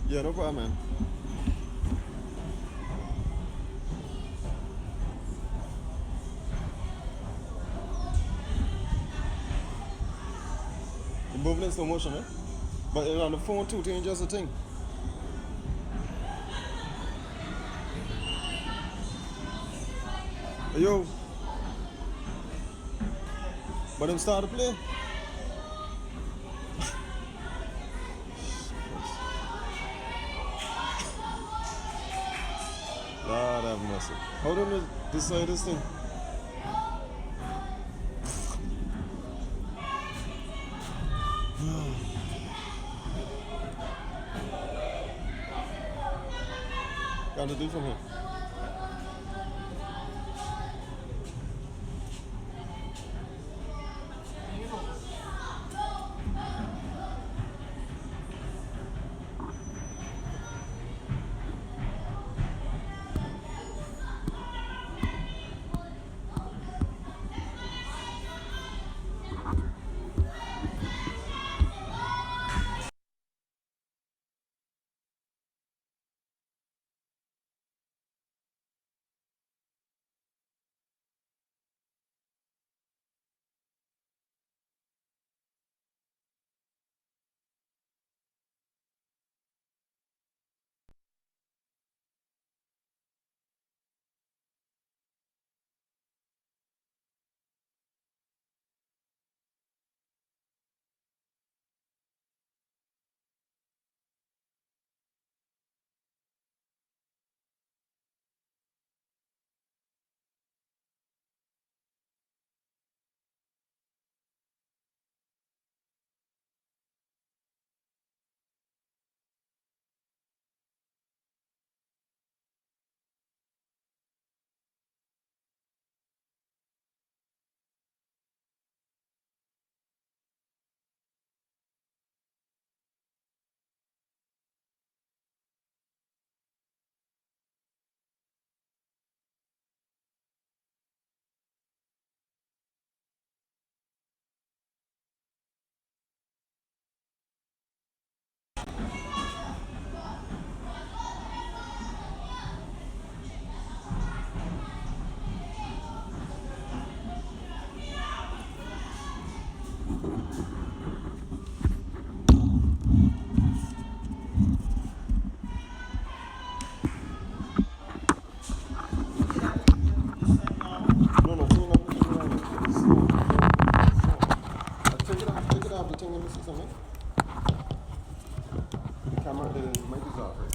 Yeah, no problem, man. You're moving in slow motion, man. But on the phone too, change just a thing. Hey, yo. But them start to play. Lord have mercy. Hold on to this side of this thing. Got to do from here. No, no, clean up the thing around it. It's slow. Take it off the thing and this is something. The camera, the mic is off, right?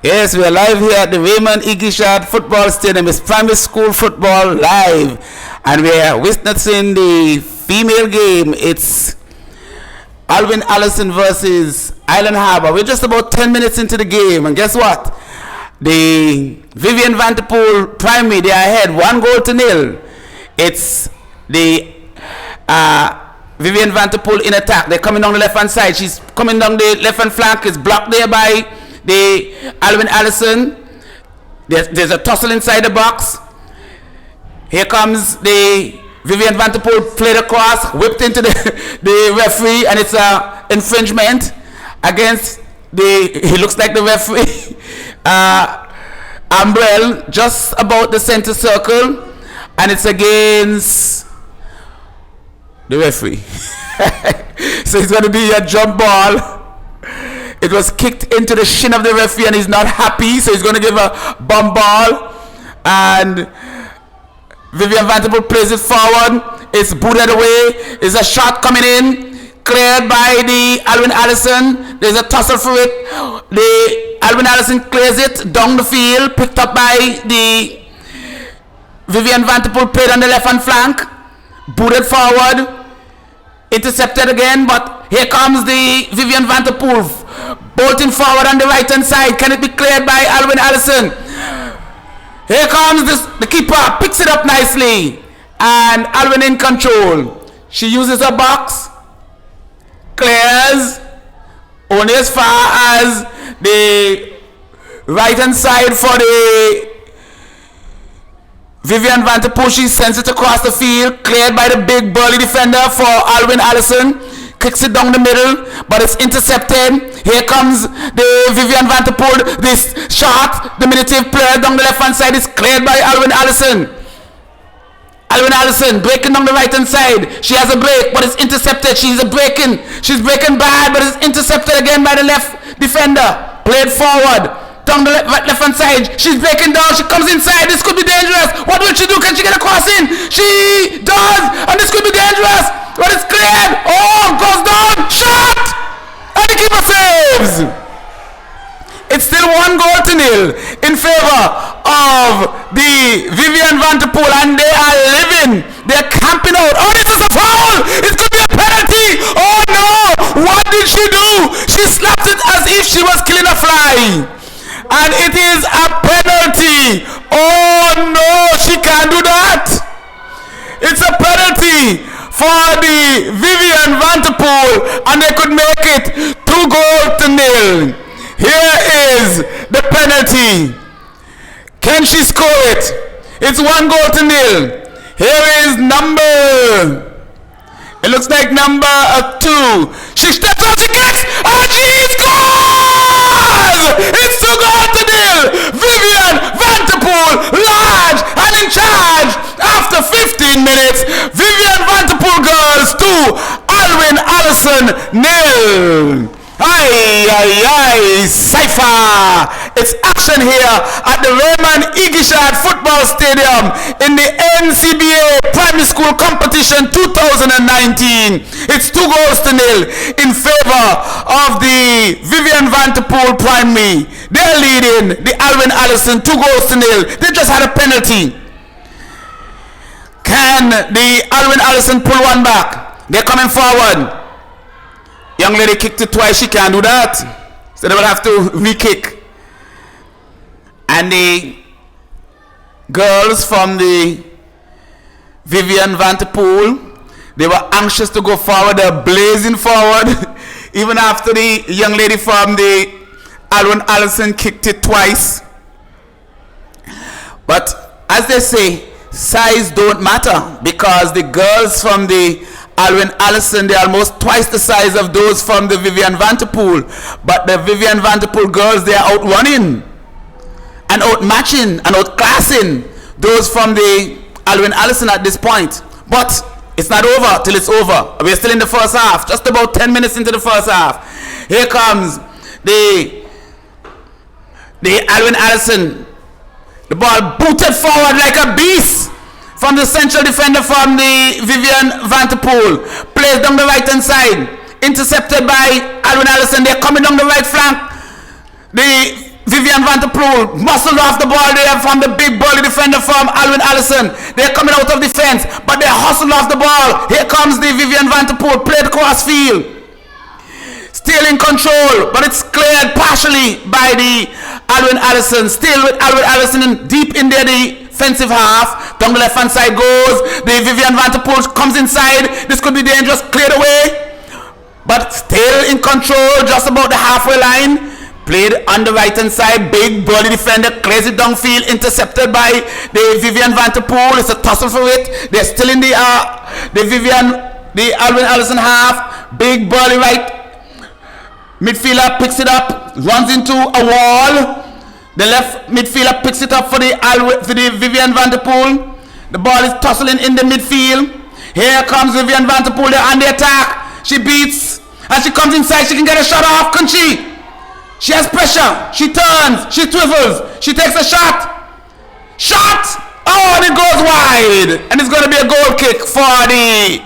Yes, we are live here at the Raymond Igishad Football Stadium. It's primary school football live. And we are witnessing the female game. It's Alvin Allison versus Island Harbour. We're just about 10 minutes into the game. And guess what? The Vivian Vanterpool Primary, they are ahead 1-0. It's the Vivian Vanterpool in attack. They're coming down the left-hand side. She's coming down the left-hand flank. It's blocked there by the Alvin Allison. There's a tussle inside the box. Here comes the Vivian Vanterpool, played across, whipped into the referee, and it's a infringement against he looks like the referee. Umbrella just about the center circle, and it's against the referee. So it's going to be a jump ball. It was kicked into the shin of the referee and he's not happy, so he's going to give a bump ball. And Vivian Vanterpool plays it forward. It's booted away. There's a shot coming in, cleared by the Alvin Allison. There's a tussle for it. The Alvin Allison clears it down the field, picked up by the Vivian Vanterpool, played on the left hand flank, booted forward. Intercepted again, but here comes the Vivian Vanterpool bolting forward on the right hand side. Can it be cleared by Alvin Allison? Here comes the keeper, picks it up nicely, and Alvin in control. She uses her box, clears only as far as the right hand side for the Vivian Vanterpool. She sends it across the field, cleared by the big burly defender for Alvin Allison. Kicks it down the middle, but it's intercepted. Here comes the Vivian Vanterpool. This shot, the diminutive player down the left hand side, is cleared by Alvin Allison. Alvin Allison breaking down the right hand side. She has a break, but it's intercepted. She's breaking bad, but it's intercepted again by the left defender. Played forward. Down the left hand side, she's breaking down, she comes inside, this could be dangerous. What will she do? Can she get a cross in? She does, and this could be dangerous, but it's cleared. Oh, goes down, shot, and the keeper saves. It's still 1-0 in favor of the Vivian Vanterpool, and they are living, they're camping out. Oh, this is a foul, it could be a penalty. Oh no, what did she do? She slapped it as if she was killing a fly. And it is a penalty. Oh no, she can't do that. It's a penalty for the Vivian Vanterpool, and they could make it 2-0. Here is the penalty. Can she score it? It's 1-0. Here is it looks like number 2. She steps out, she kicks, and she scores! It's 2-0. Vivian Vanterpool large and in charge after 15 minutes. Vivian Vanterpool girls 2, Alvin Allison 0. Cypher! It's action here at the Raymond Igishad Football Stadium in the NCBA Primary School Competition 2019. It's 2-0 in favor of the Vivian Vanterpool Primary. They're leading the Alvin Allison 2-0. They just had a penalty. Can the Alvin Allison pull one back? They're coming forward. Young lady kicked it twice, she can't do that. So they will have to re-kick. And the girls from the Vivian Vanterpool, they were anxious to go forward, they're blazing forward. Even after the young lady from the Alvin Allison kicked it twice. But as they say, size don't matter, because the girls from the Alvin Allison, they're almost twice the size of those from the Vivian Vanterpool. But the Vivian Vanterpool girls, they are outrunning and outmatching and outclassing those from the Alvin Allison at this point. But it's not over till it's over. We're still in the first half, just about 10 minutes into the first half. Here comes the Alvin Allison. The ball booted forward like a beast from the central defender from the Vivian Vanterpool. Plays down the right hand side. Intercepted by Alvin Allison. They're coming down the right flank. The Vivian Van der Poel muscled off the ball there from the big burly defender from Alwyn Allison. They're coming out of defense, but they're hustled off the ball. Here comes the Vivian Van der Poel, played across field. Still in control, but it's cleared partially by the Alwyn Allison. Still with Alwyn Allison deep in their defensive half. Down the left hand side goes. The Vivian Van der Poel comes inside. This could be dangerous. Cleared away, but still in control, just about the halfway line. Played on the right hand side. Big burly defender clears it downfield. Intercepted by the Vivian Van der Poel. It's a tussle for it. They're still in the Alwyn Allison half. Big burly right midfielder picks it up, runs into a wall. The left midfielder picks it up for the Vivian Van der Poel. The ball is tussling in the midfield. Here comes Vivian Van der Poel on the attack. She beats, and she comes inside. She can get a shot off, can she? She has pressure. She turns. She twivels. She takes a shot. Shot! Oh, and it goes wide. And it's going to be a goal kick for the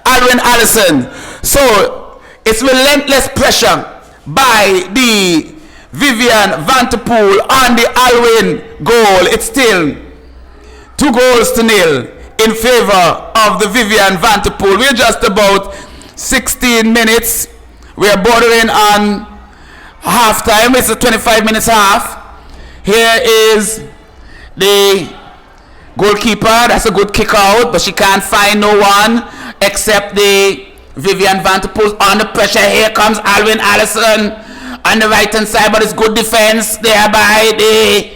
Alwyn Allison. So, it's relentless pressure by the Vivian Van der Poel on the Alwyn goal. It's still 2-0 in favor of the Vivian Van der Poel. We're just about 16 minutes. We're bordering on half time. It's a 25 minutes half. Here is the goalkeeper. That's a good kick out, but she can't find no one except the Vivian Van der Poel under pressure. Here comes Alwyn Allison on the right hand side, but it's good defense there by the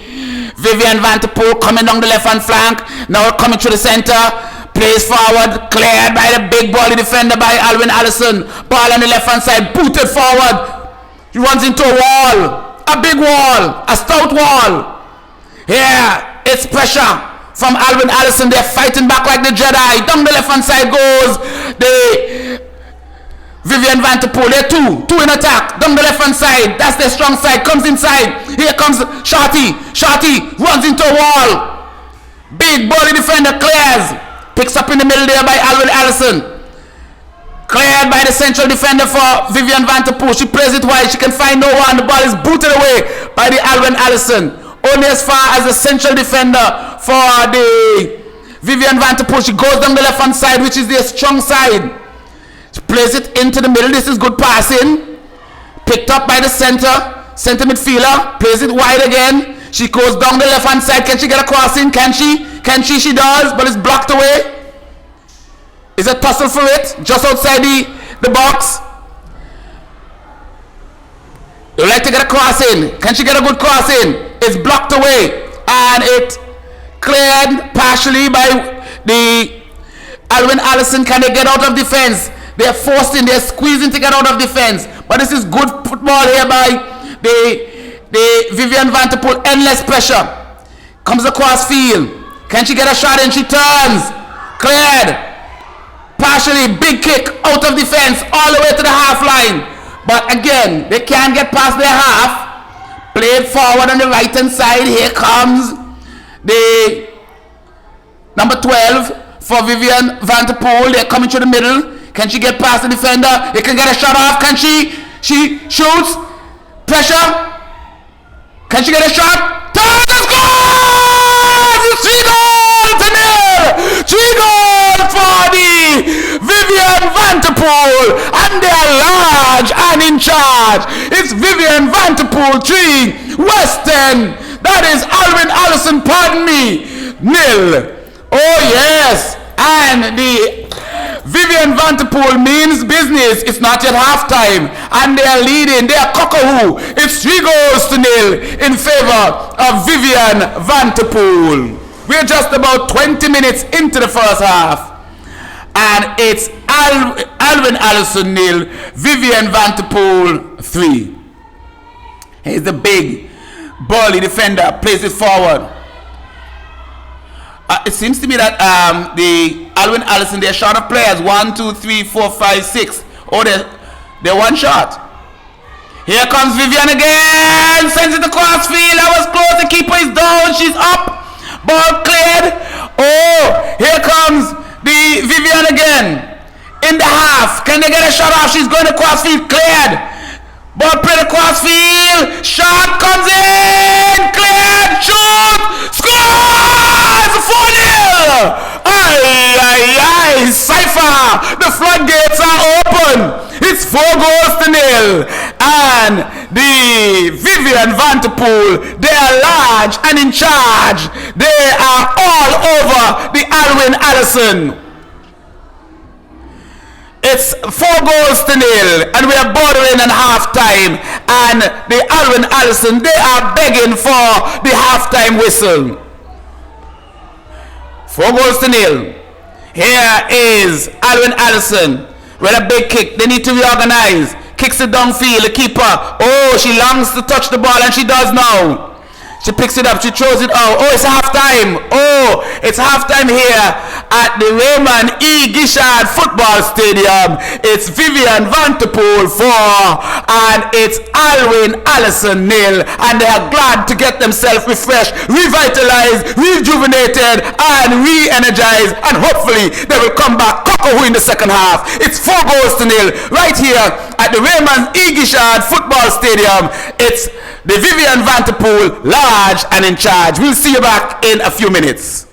Vivian Van der Poel coming down the left hand flank. Now coming through the center. Plays forward, cleared by the big body defender by Alwyn Allison. Ball on the left hand side, booted forward. He runs into a wall, a big wall, a stout wall. Here, it's pressure from Alwyn Allison. They're fighting back like the Jedi. Down the left hand side goes the Vivian Van der Poel. They're two in attack. Down the left hand side, that's their strong side. Comes inside. Here comes Shorty. Shorty runs into a wall. Big body defender clears. Picks up in the middle there by Alwyn Allison. Cleared by the central defender for Vivian Van der Poel. She plays it wide. She can find no one. The ball is booted away by the Alwyn Allison. Only as far as the central defender for the Vivian Van der Poel. She goes down the left hand side, which is their strong side. She plays it into the middle. This is good passing. Picked up by the center midfielder. Plays it wide again. She goes down the left hand side. Can she get a crossing? Can she? She does, but it's blocked away. Is a tussle for it, just outside the box. They would like to get a cross in. Can she get a good cross in? It's blocked away. And it cleared partially by the Alwyn Allison. Can they get out of defense? They're forced in, they're squeezing to get out of defense. But this is good football here by the Vivian Van der Poel. Endless pressure. Comes across field. Can she get a shot in? She turns. Cleared. Partially, big kick out of defense all the way to the half line. But again, they can't get past their half. Played forward on the right hand side. Here comes the number 12 for Vivian Van der Poel. They're coming through the middle. Can she get past the defender? They can get a shot off. Can she? She shoots. Pressure. Can she get a shot? Turns and scores! 3-0! 3 goals for the Vivian Van der Poel, and they are large and in charge. It's Vivian Van der Poel 3, Western, that is Alwyn Allison, pardon me, 0. Oh yes, and the Vivian Van der Poel means business. It's not yet halftime, and they are leading. They are cockahoo. It's 3-0 in favor of Vivian Van der Poel. We're just about 20 minutes into the first half. And it's Alwyn Allison 0, Vivian Van der Poel 3. Here's the big, burly defender, plays it forward. It seems to me that the Alwyn Allison, they're short of players. 1, 2, 3, 4, 5, 6. Oh, they're one shot. Here comes Vivian again. Sends it across field. That was close. The keeper is down. She's up. Ball cleared. Oh, here comes the Vivian again. In the half. Can they get a shot off? She's going across field. Cleared. Ball played across field. Shot comes in. Cleared. Shoot. Scores. 4-0. Aye, aye, aye. Cypher. The floodgates are open. It's 4-0. And the Vivian Vanterpool, they are large and in charge. They are all over the Alwyn Allison. It's 4-0, and we are bordering on halftime. And the Alwyn Allison, they are begging for the halftime whistle. 4-0. Here is Alwyn Allison with a big kick. They need to reorganize. Kicks it downfield. The keeper. Oh, she longs to touch the ball, and she does now. She picks it up, she throws it out. Oh, it's halftime. Oh, it's halftime here at the Raymond E. Gishard Football Stadium. It's Vivian Vanterpool 4 and it's Alwyn Allison 0. And they are glad to get themselves refreshed, revitalized, rejuvenated, and re-energized. And hopefully they will come back cock-a-hoo in the second half. It's 4-0 right here at the Raymond E. Gishard Football Stadium. It's the Vivian Vanterpool, large and in charge. We'll see you back in a few minutes.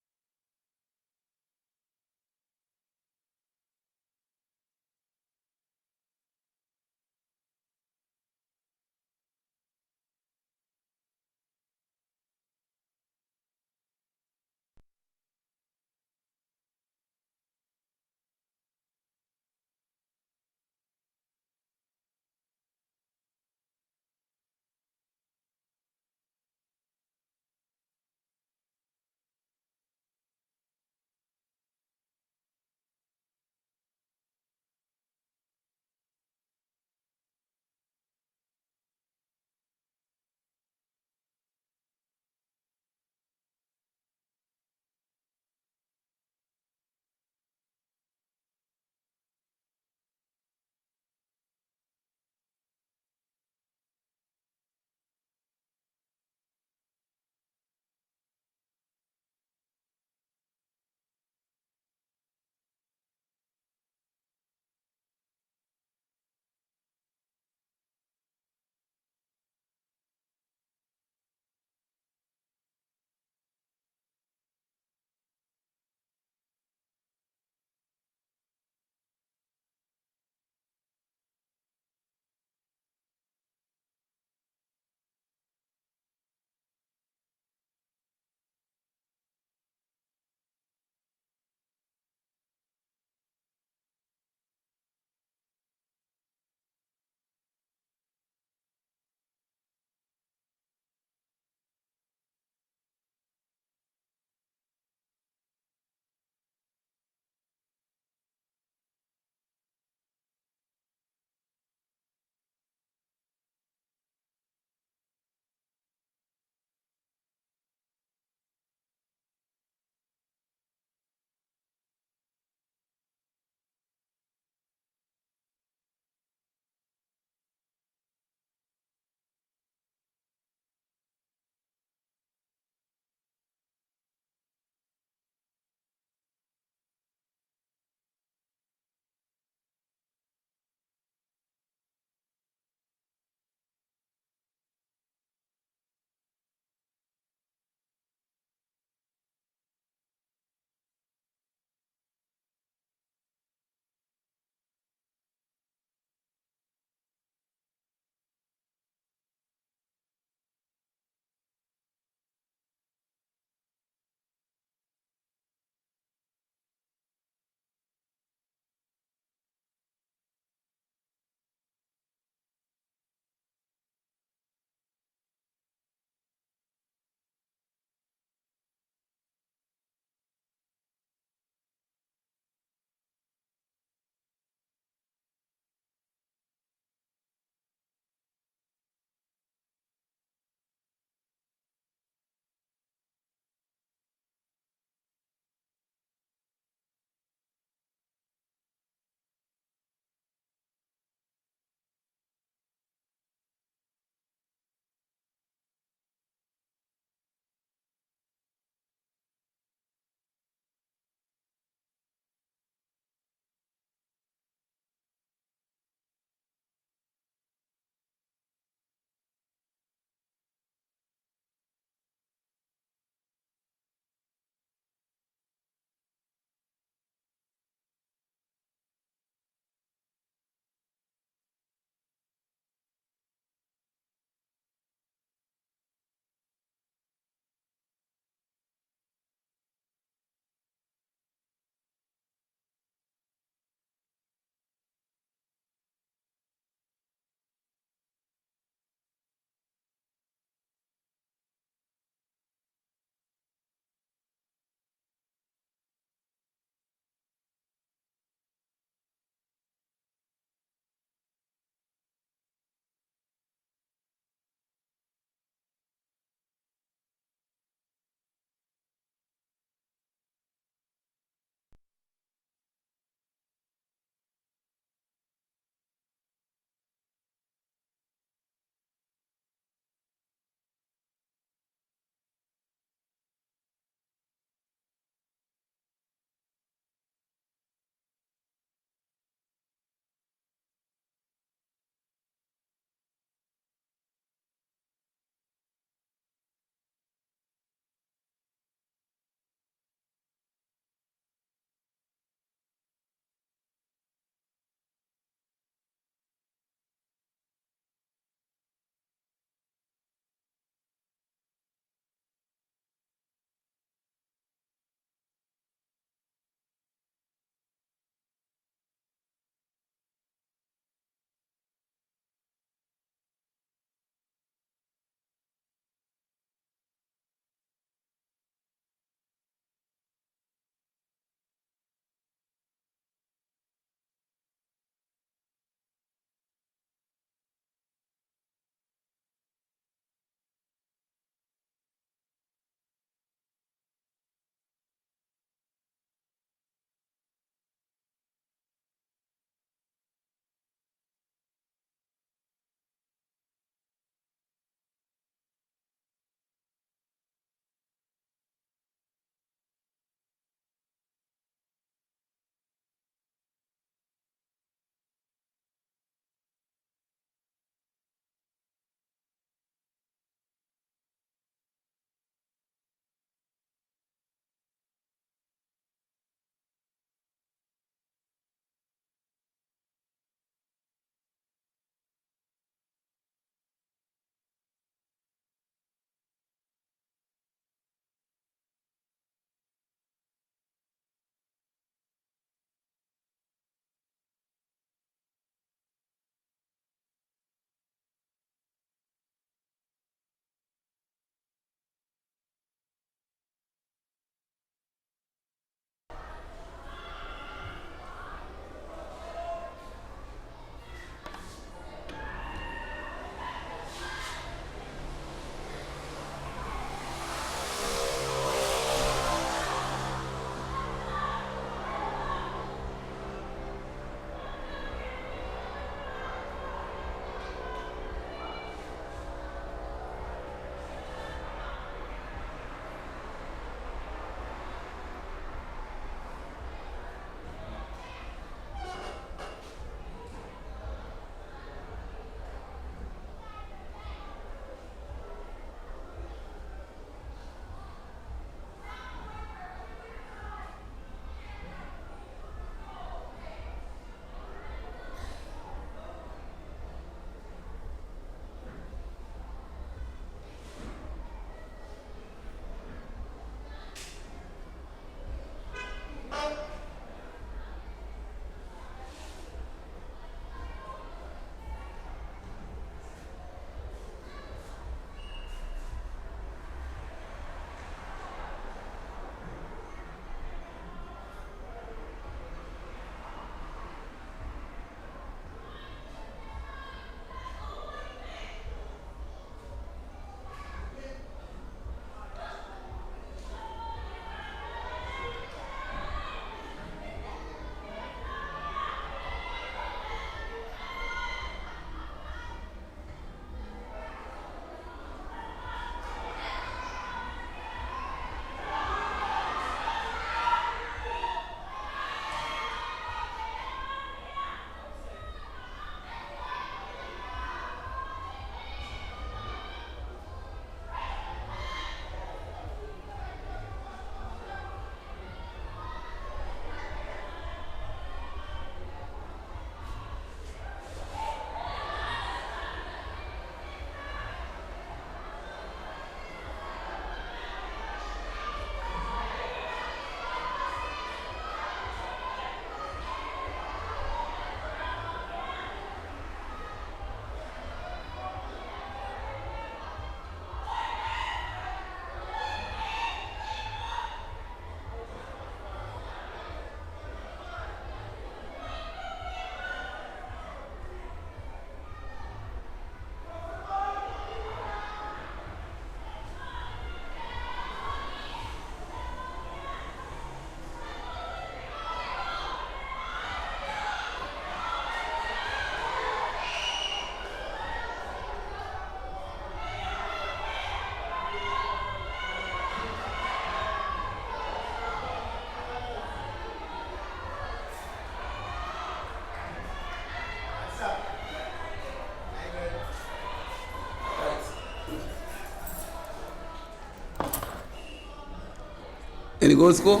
the goal score?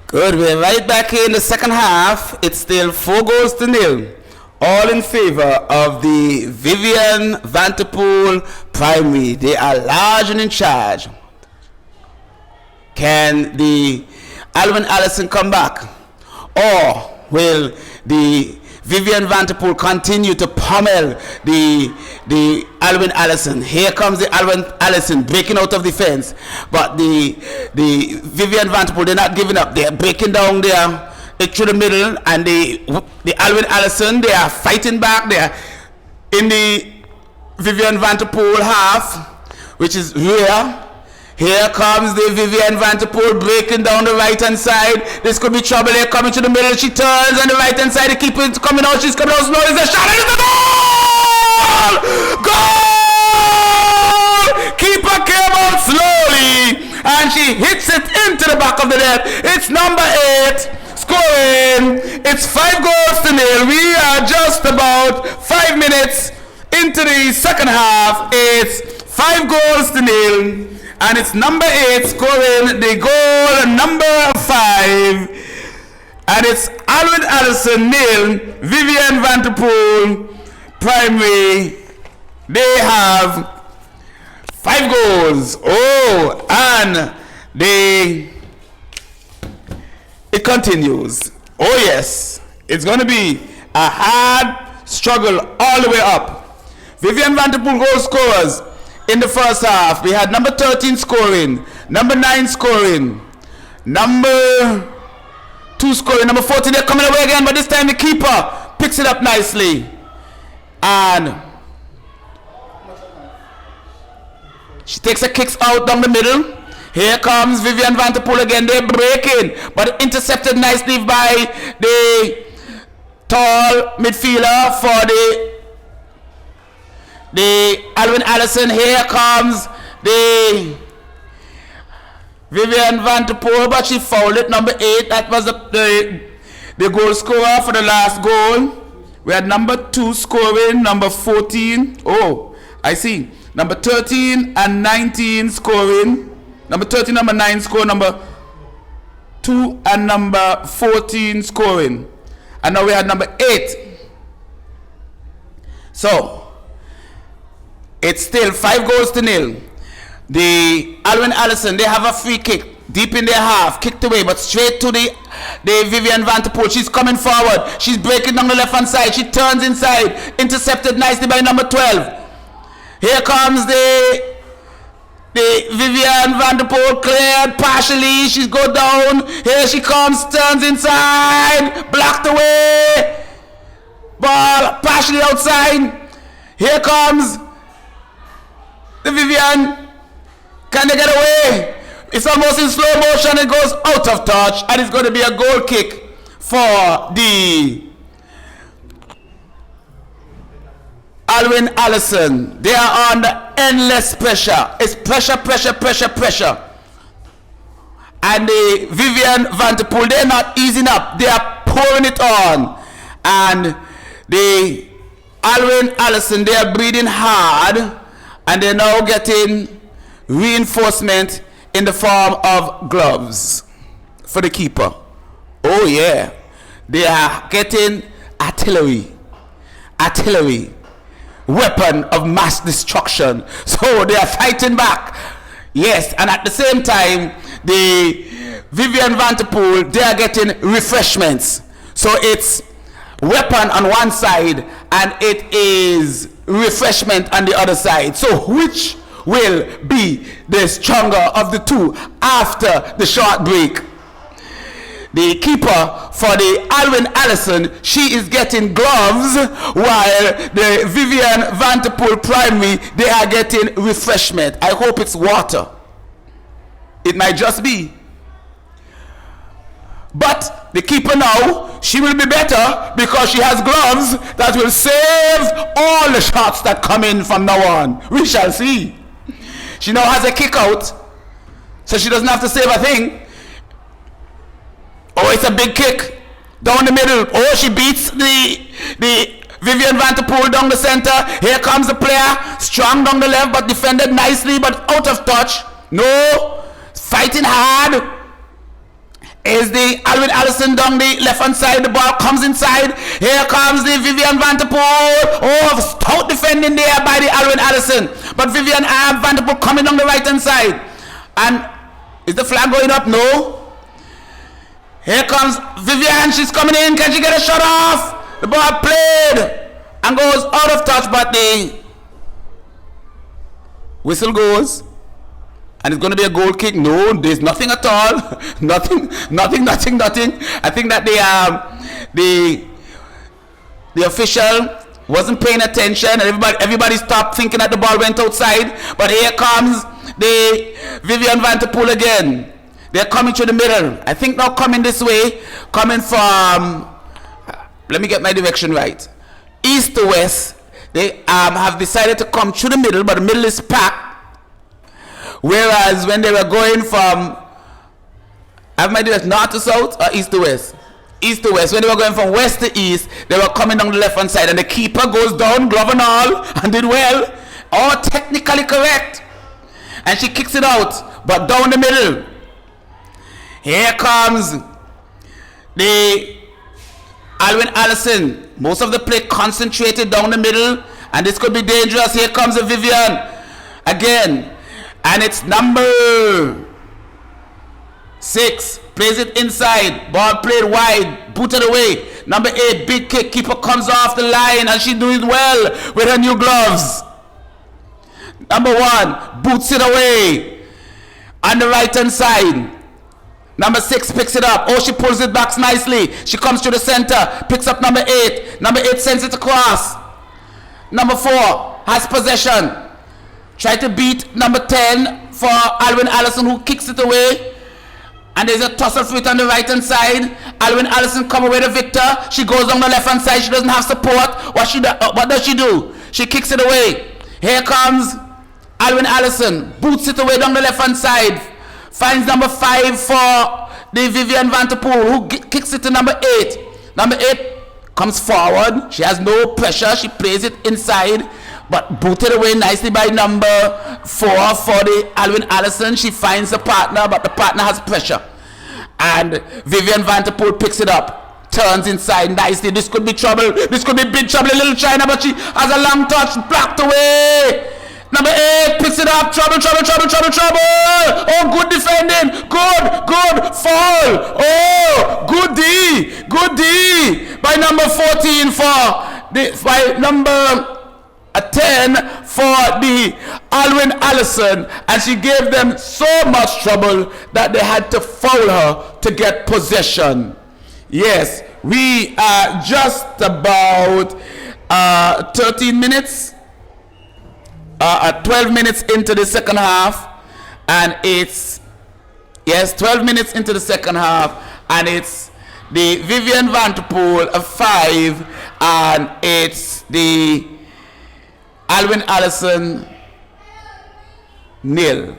Good, we're right back here in the second half. It's still 4-0. All in favor of the Vivian Vanterpool Primary. They are large and in charge. Can the Alvin Allison come back? Or will the Vivian Vanterpool continue to pummel the Alvin Allison? Here comes the Alvin Allison breaking out of defense. But the Vivian Vanterpool, they're not giving up. They're breaking down there through the middle, and the Alvin Allison, they are fighting back. They are in the Vivian Vanterpool half, which is rear. Here comes the Vivian Vanterpool breaking down the right hand side. This could be trouble. They're coming to the middle. She turns on the right hand side. The keeper is coming out. She's coming out slow. It's a shot. And it's a goal! Goal! Keeper came out slowly, and she hits it into the back of the net. It's number 8 scoring. It's 5-0. We are just about 5 minutes into the second half. It's 5-0. And it's number 8 scoring the goal, number 5. And it's Alvin Allison 0, Vivian Vanterpool Primary. They have 5 goals. Oh, and it continues. Oh yes, it's going to be a hard struggle all the way up. Vivian Vanterpool goal scorers. In the first half, we had number 13 scoring, number 9 scoring, number 2 scoring, number 14, they're coming away again, but this time the keeper picks it up nicely. And she takes her kicks out down the middle. Here comes Vivian Vanterpool again, they're breaking, but intercepted nicely by the tall midfielder for the Alvin Allison. Here comes the Vivian Vanterpool, but she fouled it. Number 8, that was the goal scorer for the last goal. We had number 2 scoring, number 14. Oh, I see. Number 13 and 19 scoring. Number 13, number 9 score, number 2 and number 14 scoring. And now we had number 8. So, it's still 5-0. The Alvin Allison, they have a free kick deep in their half, kicked away, but straight to the Vivian Vanterpool. She's coming forward. She's breaking down the left hand side. She turns inside, intercepted nicely by number 12. Here comes the Vivian Vanterpool, cleared partially. She's go down. Here she comes, turns inside, blocked away. Ball partially outside. Here comes the Vivian. Can they get away? It's almost in slow motion. It goes out of touch, and it's going to be a goal kick for the Alvin Allison. They are under endless pressure. It's pressure. And the Vivian Vanterpool, they're not easing up. They are pouring it on. And the Alvin Allison, they are breathing hard, and they're now getting reinforcement in the form of gloves for the keeper. Oh yeah, they are getting artillery, weapon of mass destruction. So they are fighting back. Yes, and at the same time, the Vivian Vanterpool, they are getting refreshments. So it's weapon on one side and it is refreshment on the other side. So which will be the stronger of the two after the short break? The keeper for the Alvin Allison, she is getting gloves, while the Vivian Vanterpool Primary, they are getting refreshment. I hope it's water. It might just be. But the keeper now, she will be better because she has gloves that will save all the shots that come in from now on. We shall see. She now has a kick out. So she doesn't have to save a thing. Oh, it's a big kick. Down the middle. Oh, she beats the Vivian Van der Poel down the center. Here comes the player. Strong down the left, but defended nicely, but out of touch. No. Fighting hard. Is the Alwyn Allison down the left hand side. The ball comes inside. Here comes the Vivian Van der Poel. Oh, stout defending there by the Alwyn Allison. But Vivian Van der Poel coming on the right hand side. And is the flag going up? No. Here comes Vivian. She's coming in. Can she get a shot off? The ball played and goes out of touch, but the whistle goes. And it's going to be a goal kick. No, there's nothing at all. nothing. I think that the official wasn't paying attention, and everybody stopped thinking that the ball went outside. But here comes the Vivian Van der Poel again. They're coming to the middle. I think now coming this way, coming from, let me get my direction right, east to west. They have decided to come through the middle, but the middle is packed. Whereas when they were going from, I have my direction, north to south or east to west? East to west. When they were going from west to east, they were coming down the left hand side, and the keeper goes down, glove and all, and did well. All technically correct. And she kicks it out, but down the middle. Here comes the Alwyn Allison. Most of the play concentrated down the middle, and this could be dangerous. Here comes the Vivian again. And it's number 6. Plays it inside. Ball played wide. Booted away. Number 8. Big kick. Keeper comes off the line. And she's doing well with her new gloves. Number 1. Boots it away. On the right hand side. Number 6 picks it up. Oh, she pulls it back nicely. She comes to the center. Picks up number 8. Number 8 sends it across. Number 4 has possession. Try to beat number 10 for Alwyn Allison, who kicks it away. And there's a tussle for it on the right hand side. Alwyn Allison come away the victor. She goes on the left hand side. She doesn't have support. What does she do? She kicks it away. Here comes Alwyn Allison. Boots it away down the left hand side. Finds number 5 for the Vivian Van der Poel, who kicks it to number 8. Number 8 comes forward. She has no pressure. She plays it inside, but booted away nicely by number 4 for the Alwyn Allison. She finds a partner, but the partner has pressure. And Vivian Van der Poel picks it up, turns inside nicely. This could be trouble. This could be big trouble in Little China, but she has a long touch, blocked away. Number 8 picks it up. Trouble. Oh, good defending. Good fall. Oh, good D. By number 14 by number 10 for the Alwyn Allison, and she gave them so much trouble that they had to foul her to get possession. Yes, we are just about 13 minutes, 12 minutes into the second half, and it's 12 minutes into the second half, and it's the Vivian Van der Poel 5, and it's the Alwyn Allison 0.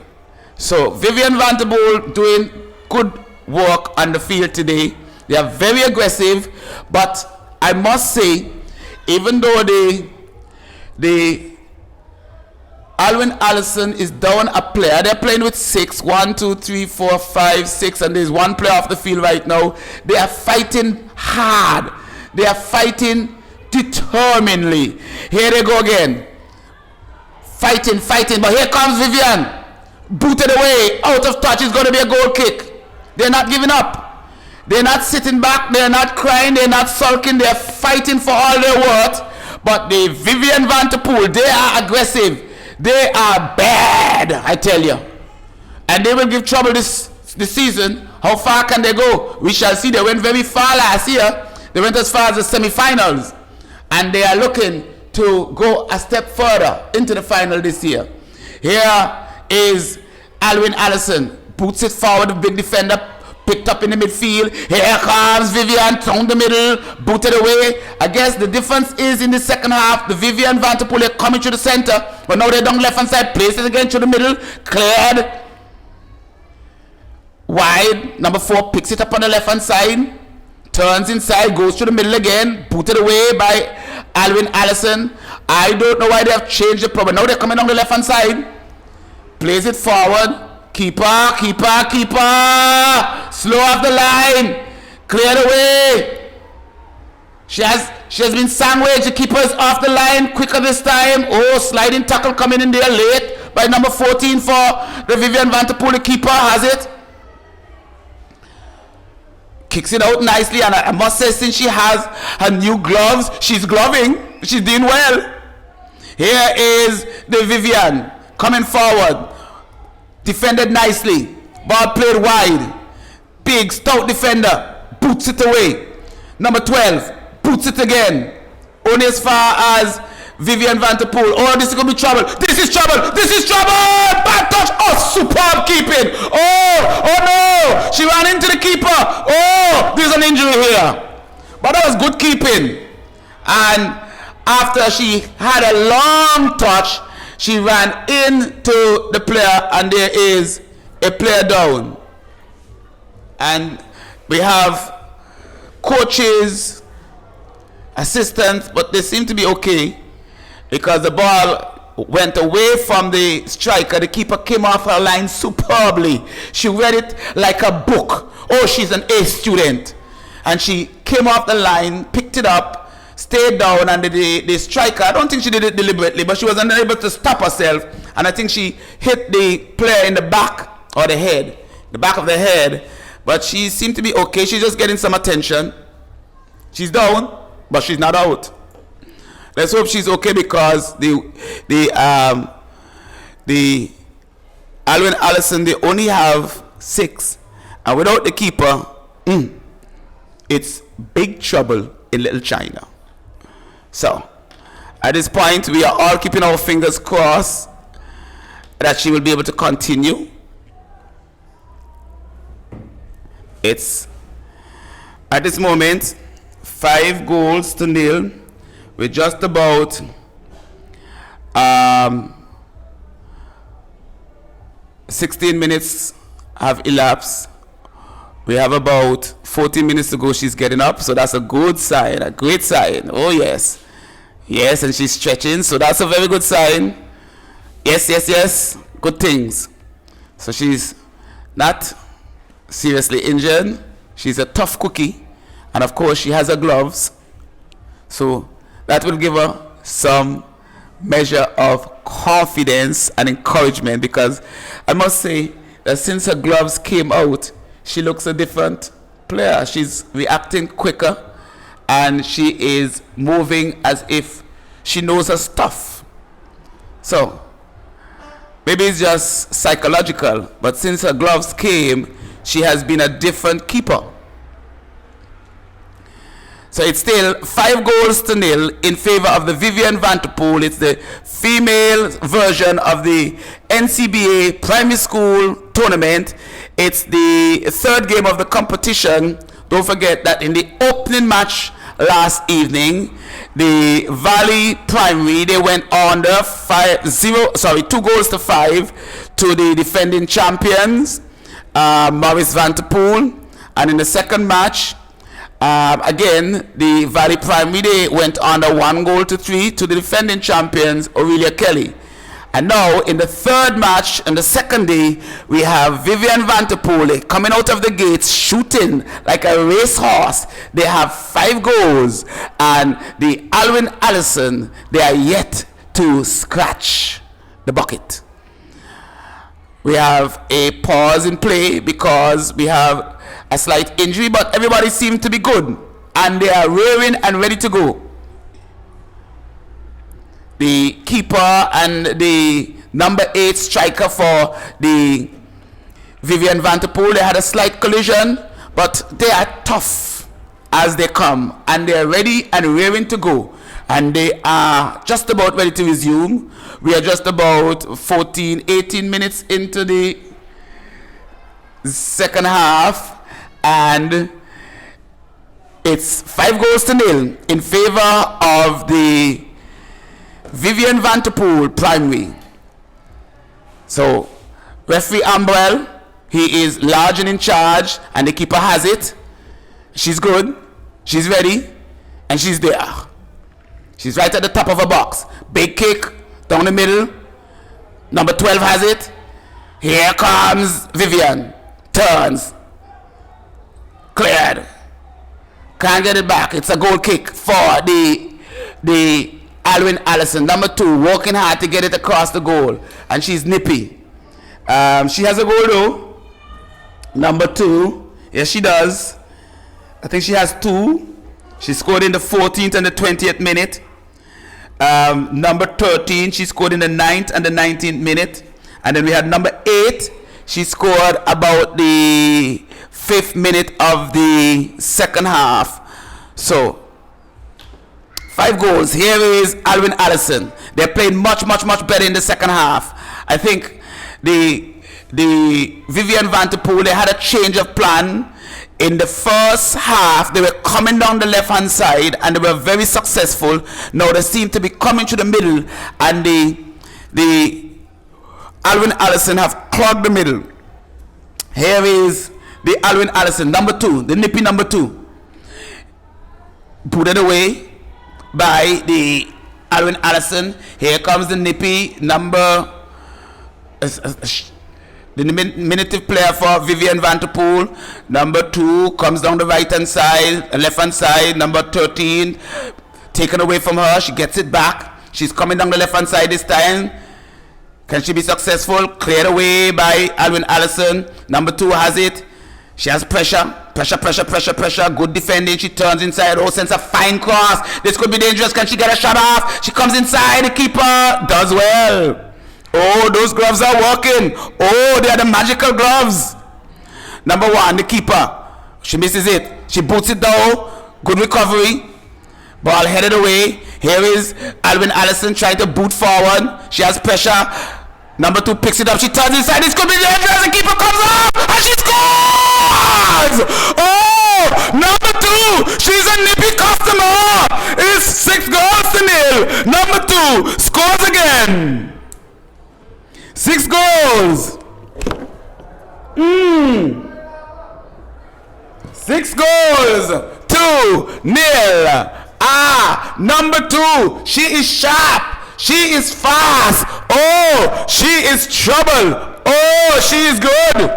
So Vivian Van der Poel doing good work on the field today. They are very aggressive, but I must say, even though the Alwyn Allison is down a player, they're playing with 6, 1, 2, 3, 4, 5, 6, and there's one player off the field right now. They are fighting hard. They are fighting determinedly. Here they go again. Fighting, but here comes Vivian. Booted away, out of touch. It's going to be a goal kick. They're not giving up. They're not sitting back. They're not crying. They're not sulking. They're fighting for all they're worth. But the Vivian Van der Poel, they are aggressive. They are bad, I tell you. And they will give trouble this season. How far can they go? We shall see. They went very far last year. They went as far as the semi-finals. And they are looking to go a step further into the final this year. Here is Alwyn Allison. Boots it forward, the big defender, picked up in the midfield. Here comes Vivian, down the middle, booted away. I guess the difference is in the second half, the Vivian Van der Poel are coming to the center, but now they're down left hand side, places again to the middle, cleared. wide. Number 4 picks it up on the left hand side, turns inside, goes to the middle again, booted away by Alwyn Allison. I don't know why they have changed the problem. Now they're coming on the left hand side. Plays it forward. Keeper. Slow off the line. Cleared away. She has been sandwiched. The keeper is off the line. Quicker this time. Oh, sliding tackle coming in there late by number 14 for the Vivian Vanterpool. The keeper has it. Kicks it out nicely, and I must say, since she has her new gloves, she's gloving. She's doing well. Here is the Vivian coming forward. Defended nicely. Ball played wide. Big, stout defender. Boots it away. Number 12. Boots it again. Only as far as Vivian Vanterpool. Oh, this is going to be trouble. This is trouble. Bad touch. Oh, superb keeping. Oh no. She ran into the keeper. Oh, there's an injury here. But that was good keeping. And after she had a long touch, she ran into the player, and there is a player down. And we have coaches, assistants, but they seem to be okay because the ball went away from the striker. The keeper came off her line superbly. She read it like a book. Oh, she's an A student. And she came off the line, picked it up, stayed down, and the striker, I don't think she did it deliberately, but she was unable to stop herself, and I think she hit the player in the back or the head, the back of the head, but she seemed to be okay. She's just getting some attention. She's down, but she's not out. Let's hope she's okay, because the Alwyn Allison, they only have 6, and without the keeper, it's big trouble in Little China. So, at this point, we are all keeping our fingers crossed that she will be able to continue. It's, at this moment, 5-0 with just about 16 minutes have elapsed. We have about 14 minutes to go. She's getting up, so that's a good sign, a great sign. Oh, yes. Yes, and she's stretching, so that's a very good sign. Yes. Good things. So she's not seriously injured. She's a tough cookie. And, of course, she has her gloves. So that will give her some measure of confidence and encouragement, because I must say that since her gloves came out, she looks a different player. She's reacting quicker, and she is moving as if she knows her stuff. So maybe it's just psychological, but since her gloves came, she has been a different keeper. So it's still 5-0 in favor of the Vivian Vanterpool. It's the female version of the NCBA primary school tournament. It's the 3rd game of the competition. Don't forget that in the opening match last evening, the Valley Primary, they went under 2-5 to the defending champions, Maurice Vanterpool. And in the second match, again, the Valley Primary, they went under 1-3 to the defending champions, Aurelia Kelly. And now, in the 3rd match, on the 2nd day, we have Vivian Vanterpool coming out of the gates, shooting like a racehorse. They have 5 goals. And the Alwyn Allison, they are yet to scratch the bucket. We have a pause in play because we have a slight injury, but everybody seems to be good. And they are rearing and ready to go. The keeper and the number 8 striker for the Vivian Vanterpool, they had a slight collision, but they are tough as they come, and they are ready and rearing to go, and they are just about ready to resume. We are just about 18 minutes into the second half, and it's 5-0 in favor of the Vivian Vanterpool Primary. So, referee Ambrell He is large and in charge, and the keeper has it. She's good. She's ready, and she's there. She's right at the top of her box. Big kick down the middle. Number 12 has it. Here comes Vivian. Turns. Cleared. Can't get it back. It's a goal kick for the Alwyn Allison. Number 2 working hard to get it across the goal, and she's nippy. She has a goal though. Number 2. Yes, she does. I think she has 2. She scored in the 14th and the 20th minute. Number 13, she scored in the 9th and the 19th minute. And then we had number 8. She scored about the 5th minute of the second half. So 5 goals. Here is Alwyn Allison. They're playing much better in the second half. I think the Vivian Vanterpool, they had a change of plan. In the first half, they were coming down the left-hand side, and they were very successful. Now they seem to be coming to the middle, and the Alwyn Allison have clogged the middle. Here is the Alwyn Allison, number 2, the nippy number 2. Put it away by the Alwyn Allison. Here comes the nippy number... the diminutive player for Vivian Vanterpool. Number 2 comes down the right hand side, left hand side. Number 13 taken away from her. She gets it back. She's coming down the left hand side this time. Can she be successful? Cleared away by Alwyn Allison. Number 2 has it. She has pressure. Good defending. She turns inside. Oh, sends a fine cross. This could be dangerous. Can she get a shot off? She comes inside. The keeper does well. Oh, those gloves are working. Oh, they are the magical gloves. Number 1, the keeper. She misses it. She boots it down. Good recovery. Ball headed away. Here is Alwyn Allison trying to boot forward. She has pressure. Number 2 picks it up. She turns inside. This could be dangerous. The keeper comes up and she scores. Oh, number 2. She's a nippy customer. It's 6 goals to 0. Number 2 scores again. 6 goals. 6 goals. 2-0. Number 2. She is sharp. She is fast. Oh, she is trouble. Oh, she is good.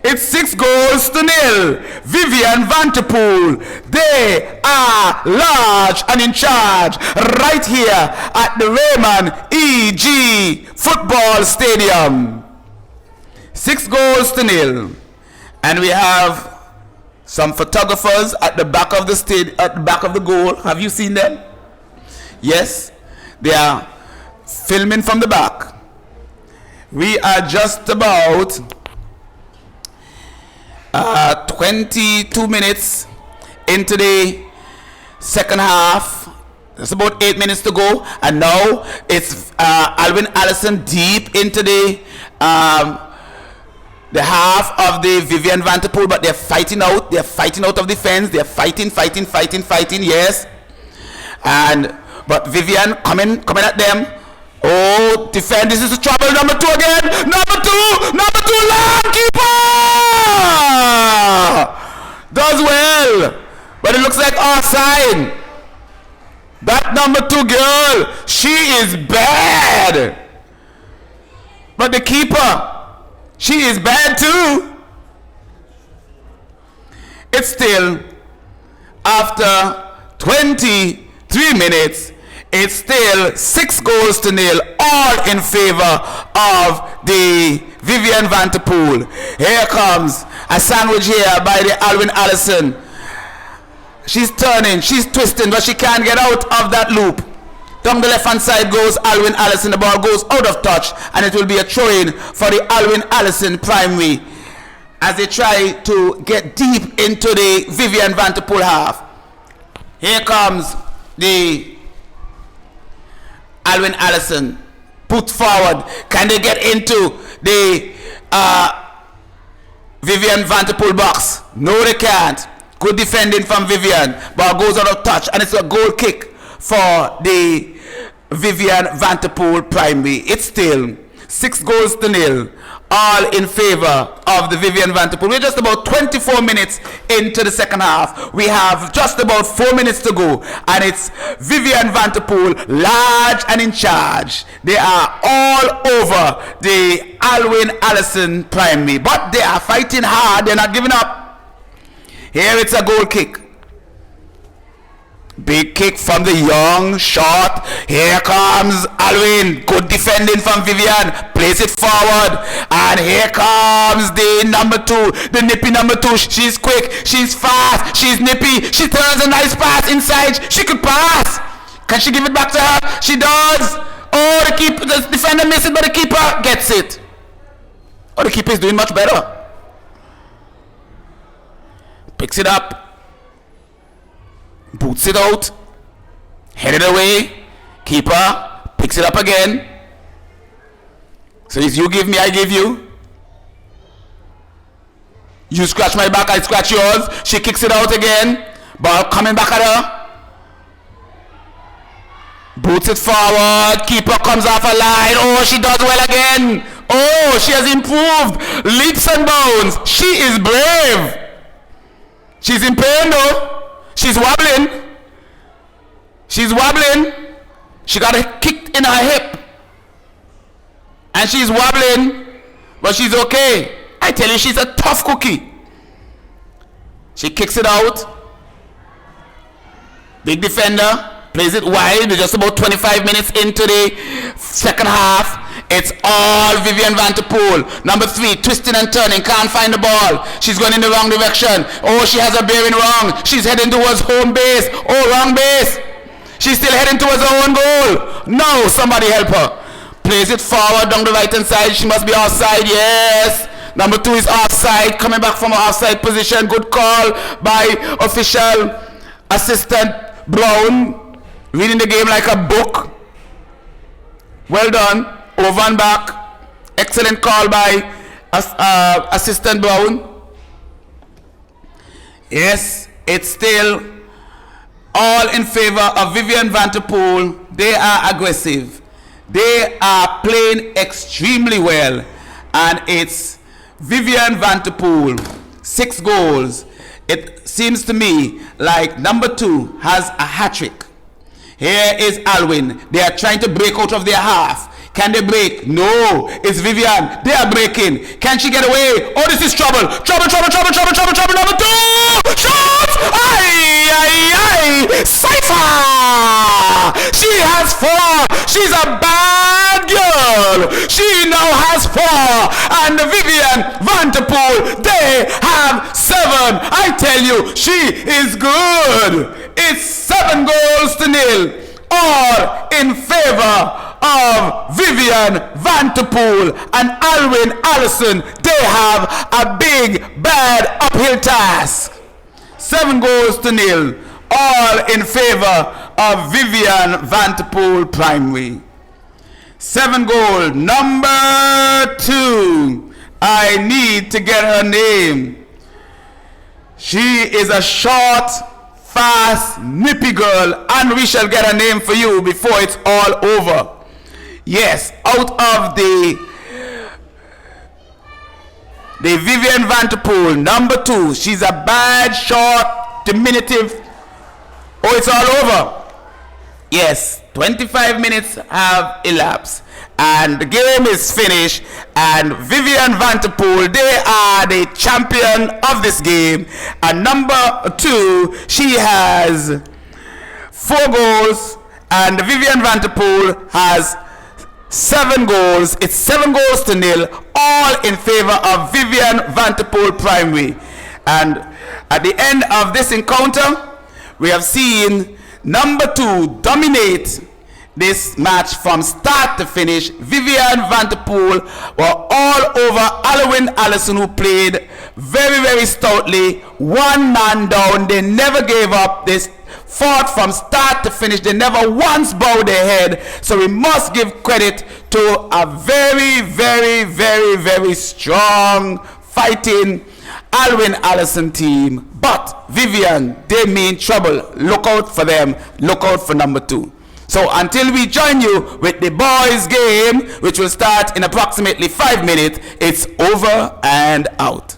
It's 6 goals to 0. Vivian Vanterpool. They are large and in charge right here at the Raymond E.G. Football Stadium. 6 goals to 0. And we have some photographers at the back of the at the back of the goal. Have you seen them? Yes. They are filming from the back. We are just about 22 minutes into the second half. There's about 8 minutes to go, and now it's Alwyn Allison deep into the half of the Vivian Vanterpool, but they're fighting out. They're fighting out of defense. They're fighting. Yes, but Vivian coming at them. Oh, defend. This is a trouble. Number 2 again. Number 2, long keeper does well, but it looks like offside. That number 2 girl, she is bad. But the keeper, she is bad too. It's still, after 23 minutes, it's still 6 goals to 0, all in favor of the Vivian Vanterpool. Here comes a sandwich here by the Alwyn Allison. She's turning, she's twisting, but she can't get out of that loop. Down the left hand side goes Alwyn Allison. The ball goes out of touch, and it will be a throw-in for the Alwyn Allison Primary as they try to get deep into the Vivian Vanterpool half. Here comes the Alwyn Allison. Put forward. Can they get into the Vivian Vanterpool box? No, they can't. Good defending from Vivian. Ball goes out of touch, and it's a goal kick for the Vivian Vanterpool Primary. It's still 6 goals to 0, all in favor of the Vivian Vanterpool. We're just about 24 minutes into the second half. We have just about 4 minutes to go, and it's Vivian Vanterpool large and in charge. They are all over the Alwyn Allison primary, but they are fighting hard. They're not giving up. Here it's a goal kick. Big kick from the young shot. Here comes Alwyn. Good defending from Vivian. Place it forward. And here comes the number 2. The nippy number 2. She's quick. She's fast. She's nippy. She turns a nice pass inside. She could pass. Can she give it back to her? She does. Oh, the defender misses it, but the keeper gets it. Oh, the keeper is doing much better. Picks it up. Boots it out, headed away, keeper picks it up again. So it's you give me, I give you. You scratch my back, I scratch yours. She kicks it out again. Ball coming back at her. Boots it forward, keeper comes off a line. Oh, she does well again. Oh, she has improved. Leaps and bounds. She is brave. She's in pain though. She's wobbling. She's wobbling. She got a kick in her hip. And she's wobbling. But she's okay. I tell you, she's a tough cookie. She kicks it out. Big defender. Plays it wide. We're just about 25 minutes into the second half. It's all Vivian Vanterpool. Number 3, twisting and turning, can't find the ball. She's going in the wrong direction. Oh, she has her bearing wrong. She's heading towards home base. Oh, wrong base. She's still heading towards her own goal. No, somebody help her. Plays it forward down the right hand side. She must be offside. Yes. Number 2 is offside, coming back from her offside position. Good call by official assistant Brown. Reading the game like a book. Well done. Over and back. Excellent call by assistant Brown. Yes, it's still all in favor of Vivian Vanterpool. They are aggressive. They are playing extremely well. And it's Vivian Vanterpool, 6 goals. It seems to me like number 2 has a hat-trick. Here is Alwyn. They are trying to break out of their half. Can they break? No. It's Vivian. They are breaking. Can she get away? Oh, this is trouble. Trouble. Number 2. Shots! Aye, aye, aye. Cypher! She has 4. She's a bad girl. She now has 4. And Vivian Vanterpool, they have 7. I tell you, she is good. It's 7 goals to 0. All in favor of Vivian Vanterpool and Alwyn Allison. They have a big, bad uphill task. 7 goals to 0. All in favor of Vivian Vanterpool primary. 7 goal. Number 2. I need to get her name. She is a short, fast, nippy girl, and we shall get a name for you before it's all over. Yes, out of the Vivian Vanterpool, number 2, she's a bad, short, diminutive. Oh, it's all over. Yes, 25 minutes have elapsed and the game is finished, and Vivian Vanterpool, they are the champion of this game. And number 2, she has 4 goals, and Vivian Vanterpool has 7 goals. It's 7 goals to 0, all in favor of Vivian Vanterpool primary. And at the end of this encounter, we have seen number 2 dominate this match from start to finish. Vivian Vanterpool were all over Alwyn Allison, who played very, very stoutly. 1 man down. They never gave up. They fought from start to finish. They never once bowed their head. So we must give credit to a very, very, very, very strong fighting Alwyn Allison team. But Vivian, they mean trouble. Look out for them. Look out for number 2. So until we join you with the boys game, which will start in approximately 5 minutes, it's over and out.